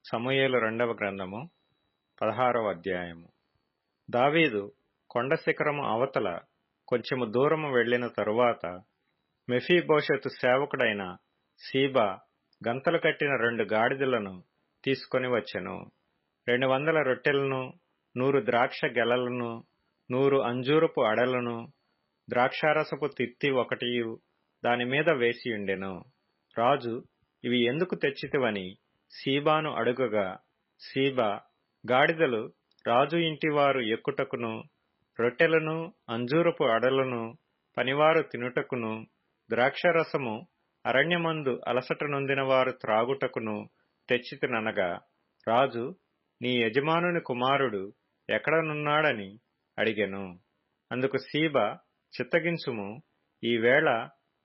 సమూయేలు రెండవ గ్రంథము 16వ అధ్యాయము. దావీదు కొండ శిఖరము అవతల కొంచెము దూరము వెళ్లిన తరువాత మెఫీబోషెతు సేవకుడైన సీబా గంతలు కట్టిన 2 గాడిదలను తీసుకొని వచ్చెను. 200 రొట్టెలను, 100 ద్రాక్ష గెలలను, 100 అంజూరపు అడలను, ద్రాక్షారసపు తిత్తి ఒకటియు దానిమీద వేసియుండెను. రాజు, ఇవి ఎందుకు తెచ్చితివని సీబాను అడుగగా, సీబా, గాడిదలు రాజు ఇంటివారు ఎక్కుటకును, రొట్టెలను, అంజూరపు అడలను పనివారు తినుటకును, ద్రాక్షరసము అరణ్యమందు అలసట నొందిన వారు త్రాగుటకును తెచ్చితిననగా, రాజు, నీ యజమానుని కుమారుడు ఎక్కడనున్నాడని అడిగెను. అందుకు సీబా, చిత్తగించుము, ఈవేళ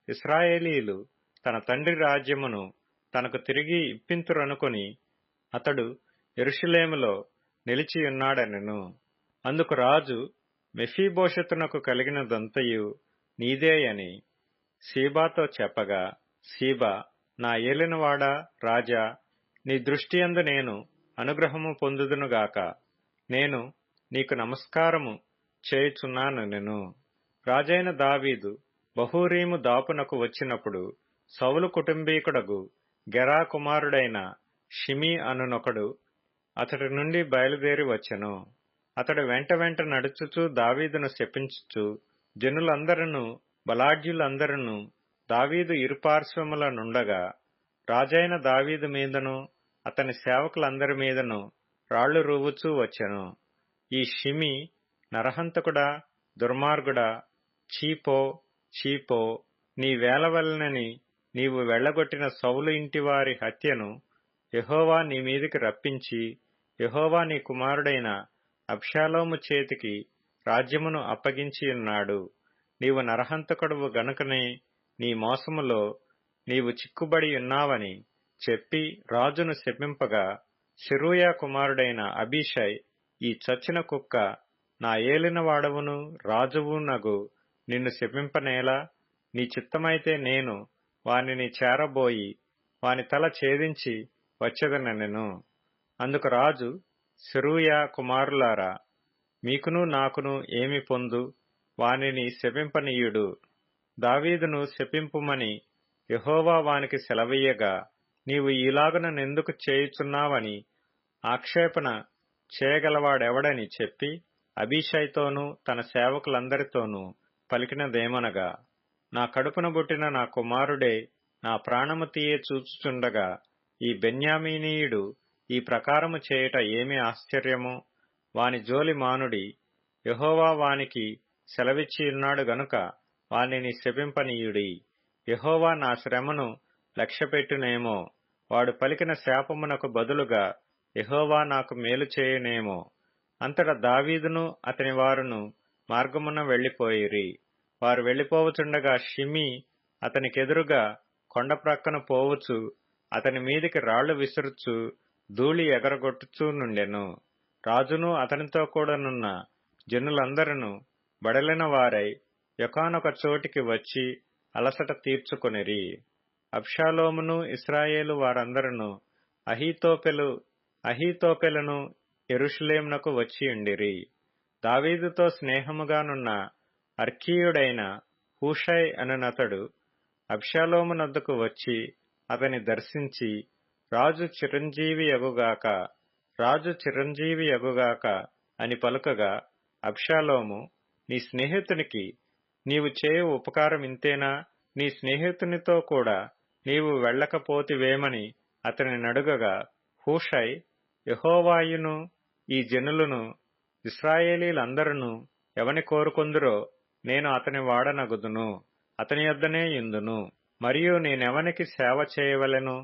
ఇశ్రాయేలీయులు తన తండ్రి రాజ్యమును తనకు తిరిగి ఇప్పింతురనుకొని అతడు యెరూషలేములో నిలిచియున్నాడనెను. అందుకు రాజు, మెఫీబోషెతునకు కలిగినదంతయు నీదేయని సీబాతో చెప్పగా, సీబా, నా ఏలినవాడా రాజా, నీ దృష్టియందు నేను అనుగ్రహము పొందుదునుగాక. నేను నీకు నమస్కారము చేయుచున్నానెను. రాజైన దావీదు బహూరీము దాపునకు వచ్చినప్పుడు సౌలు కుటుంబీకుడగు గెరా కుమారుడైన షిమీ అనునొకడు అతడి నుండి బయలుదేరి వచ్చెను. అతడు వెంట వెంట నడుచుచూ దావీదును శపించుచు, జనులందరూ బలాఢ్యులందరూ దావీదు ఇరుపార్శ్వముల నుండగా రాజైన దావీదు మీదను అతని సేవకులందరి మీదను రాళ్లు రువ్వుచూ వచ్చెను. ఈ షిమీ, నరహంతకుడా, దుర్మార్గుడా, చీపో చీపో, నీ వేలవలనని నీవు వెళ్లగొట్టిన సౌలు ఇంటివారి హత్యను యెహోవా నీ మీదికి రప్పించి, యెహోవా నీ కుమారుడైన అబ్షాలోము చేతికి రాజ్యమును అప్పగించియున్నాడు. నీవు నరహంతకుడవు గనుకనే నీ మోసములో నీవు చిక్కుబడి ఉన్నావని చెప్పి రాజును శపింపగా, సెరూయా కుమారుడైన అబీషై, ఈ చచ్చిన కుక్క, నా ఏలినవాడవును రాజువునగు నిన్ను శపింపనేలా? నీ చిత్తమైతే నేను వానిని చేరబోయి వాని తల ఛేదించి వచ్చెదనెను. అందుకు రాజు, సెరూయా కుమారులారా, మీకును నాకును ఏమి పొందు? వానిని శపింపనీయుడు. దావీదును శపింపుమని యెహోవా వానికి సెలవీయగా, నీవు ఈలాగుననెందుకు చేయుచున్నావని ఆక్షేపణ చేయగలవాడెవడని చెప్పి అబీషైతోనూ తన సేవకులందరితోనూ పలికినదేమనగా, నా కడుపున పుట్టిన నా కుమారుడే నా ప్రాణము తీయ చూచుచుండగా ఈ బెన్యామీనీయుడు ఈ ప్రకారము చేయుట ఏమి ఆశ్చర్యము? వాని జోలి మానుడి. యెహోవా వానికి సెలవిచ్చియున్నాడు గనుక వానిని శపింపనీయుడి. యెహోవా నా శ్రమను లక్ష్యపెట్టునేమో, వాడు పలికిన శాపమునకు బదులుగా యెహోవా నాకు మేలు చేయునేమో. అంతటా దావీదును అతని వారును మార్గమున వెళ్లిపోయిరి. వారు వెళ్లిపోవుచుండగా షిమీ అతనికెదురుగా కొండ ప్రక్కన పోవుచు అతని మీదికి రాళ్లు విసురుచు ధూళి ఎగరగొట్టుచూ నుండెను. రాజును అతనితో కూడానున్న జనులందరూ బడలిన వారై యొకానొక చోటికి వచ్చి అలసట తీర్చుకొనిరి. అబ్షాలోమును ఇశ్రాయేలు వారందరూ అహీతోపెలును యెరూషలేమునకు వచ్చియుండిరి. దావీదుతో స్నేహముగానున్న అర్కీయుడైన హూషై అనునతడు అబ్షాలోమునొద్దకు వచ్చి అతని దర్శించి, రాజు చిరంజీవియగుగాక అని పలుకగా, అబ్షాలోము, నీ స్నేహితునికి నీవు చేయు ఉపకారం ఇంతేనా? నీ స్నేహితునితో కూడా నీవు వెళ్ళకపోతివేమని అతని నడుగగా, హూషై, యెహోవాయును ఈ జనులను ఇశ్రాయేలీలందరూ ఎవని కోరుకొందురో నేను అతని వాడనగుదును, అతని యొద్దనే యుందును. మరియు నేనెవనికి సేవ చేయవలెను?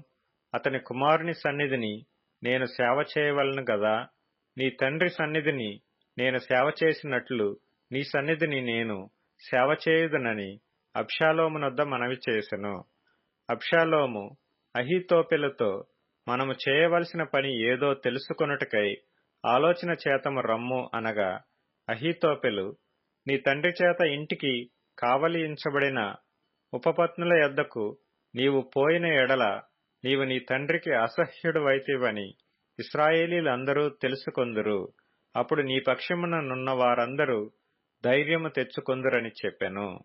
అతని కుమారుని సన్నిధిని నేను సేవ చేయవలెను గదా. నీ తండ్రి సన్నిధిని నేను సేవ చేసినట్లు నీ సన్నిధిని నేను సేవ చేయుదునని అబ్షాలోమునొద్ద మనవి చేసెను. అబ్షాలోము అహీతోపెలుతో, మనము చేయవలసిన పని ఏదో తెలుసుకొనుటకై ఆలోచన చేతము రమ్ము అనగా, అహీతోపెలు, నీ తండ్రి చేత ఇంటికి కావలించబడిన ఉపపత్నుల యొద్దకు నీవు పోయిన ఎడల నీవు నీ తండ్రికి అసహ్యుడువైతివని ఇశ్రాయేలీలందరూ తెలుసుకొందురు. అప్పుడు నీ పక్షమున నున్న వారందరూ ధైర్యము తెచ్చుకొందురని చెప్పెను.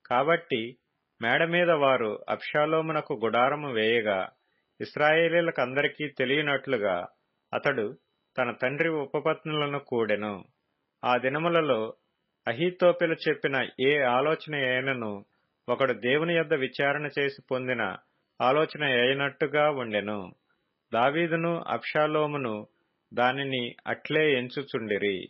కాబట్టి మేడమీద వారు అబ్షాలోమునకు గుడారము వేయగా ఇశ్రాయేలీలకందరికీ తెలియనట్లుగా అతడు తన తండ్రి ఉపపత్నులను కూడెను. ఆ దినములలో అహీతోపెలు చెప్పిన ఏ ఆలోచన అయినను ఒకడు దేవుని యొద్ద విచారణ చేసి పొందిన ఆలోచన అయినట్టుగా ఉండెను. దావీదును అబ్షాలోమును దానిని అట్లే ఎంచుచుండిరి.